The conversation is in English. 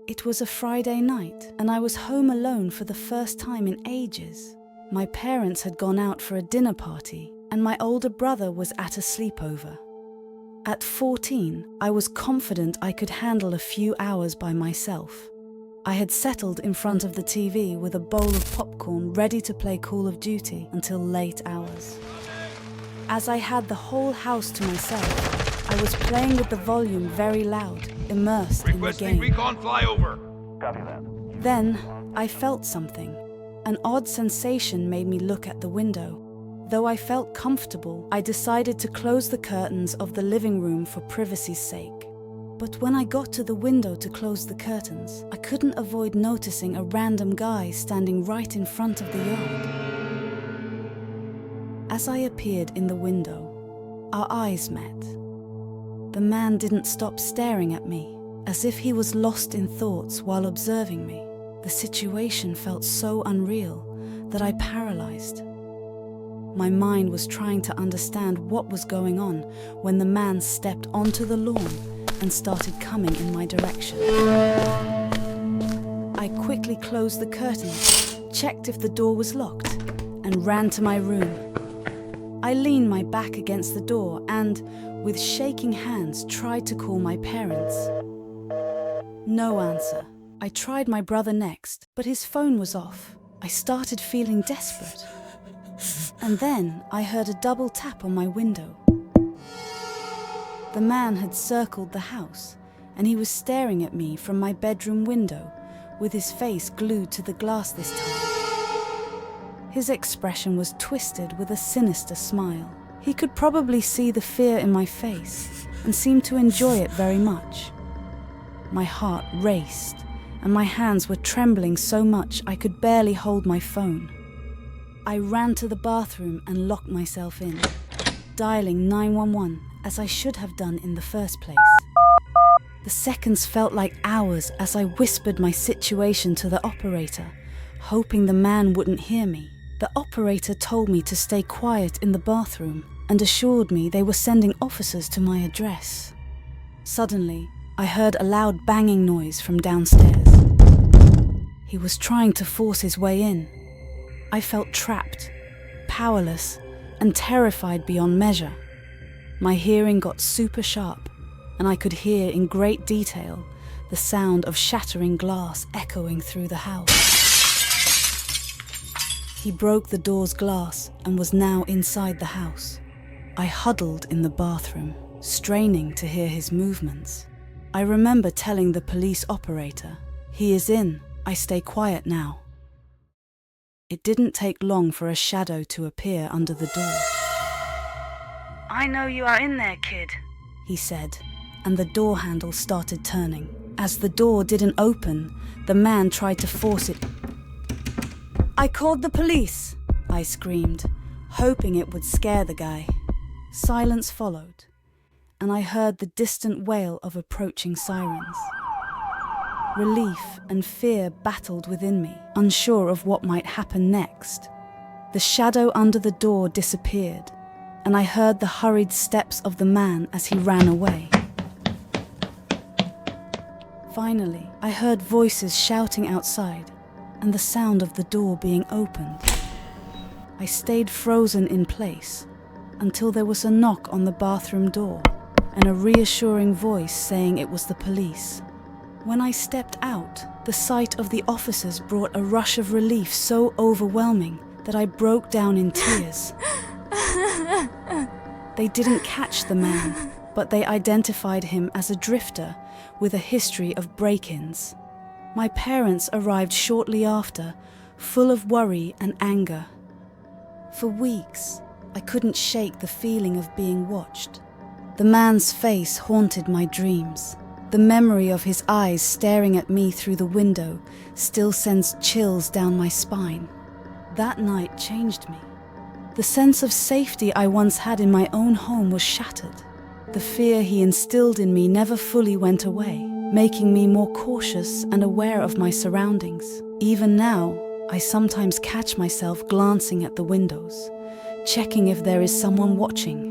It was a Friday night, and I was home alone for the first time in ages. My parents had gone out for a dinner party, and my older brother was at a sleepover. At 14, I was confident I could handle a few hours by myself. I had settled in front of the TV with a bowl of popcorn ready to play Call of Duty until late hours. As I had the whole house to myself, I was playing with the volume very loud, immersed in the game. Requesting recon flyover. Copy that. Then, I felt something. An odd sensation made me look at the window. Though I felt comfortable, I decided to close the curtains of the living room for privacy's sake. But when I got to the window to close the curtains, I couldn't avoid noticing a random guy standing right in front of the yard. As I appeared in the window, our eyes met. The man didn't stop staring at me, as if he was lost in thoughts while observing me. The situation felt so unreal that I paralyzed. My mind was trying to understand what was going on when the man stepped onto the lawn and started coming in my direction. I quickly closed the curtains, checked if the door was locked, and ran to my room. I leaned my back against the door and, with shaking hands, tried to call my parents. No answer. I tried my brother next, but his phone was off. I started feeling desperate. And then I heard a double tap on my window. The man had circled the house, and he was staring at me from my bedroom window, with his face glued to the glass this time. His expression was twisted with a sinister smile. He could probably see the fear in my face, and seemed to enjoy it very much. My heart raced, and my hands were trembling so much I could barely hold my phone. I ran to the bathroom and locked myself in, dialing 911 as I should have done in the first place. The seconds felt like hours as I whispered my situation to the operator, hoping the man wouldn't hear me. The operator told me to stay quiet in the bathroom and assured me they were sending officers to my address. Suddenly, I heard a loud banging noise from downstairs. He was trying to force his way in. I felt trapped, powerless, and terrified beyond measure. My hearing got super sharp, and I could hear in great detail the sound of shattering glass echoing through the house. He broke the door's glass and was now inside the house. I huddled in the bathroom, straining to hear his movements. I remember telling the police operator, "He is in, I stay quiet now." It didn't take long for a shadow to appear under the door. "I know you are in there, kid," he said, and the door handle started turning. As the door didn't open, the man tried to force it. "I called the police," I screamed, hoping it would scare the guy. Silence followed, and I heard the distant wail of approaching sirens. Relief and fear battled within me, unsure of what might happen next. The shadow under the door disappeared, and I heard the hurried steps of the man as he ran away. Finally, I heard voices shouting outside, and the sound of the door being opened. I stayed frozen in place until there was a knock on the bathroom door and a reassuring voice saying it was the police. When I stepped out, the sight of the officers brought a rush of relief so overwhelming that I broke down in tears. They didn't catch the man, but they identified him as a drifter with a history of break-ins. My parents arrived shortly after, full of worry and anger. For weeks, I couldn't shake the feeling of being watched. The man's face haunted my dreams. The memory of his eyes staring at me through the window still sends chills down my spine. That night changed me. The sense of safety I once had in my own home was shattered. The fear he instilled in me never fully went away, making me more cautious and aware of my surroundings. Even now, I sometimes catch myself glancing at the windows, checking if there is someone watching.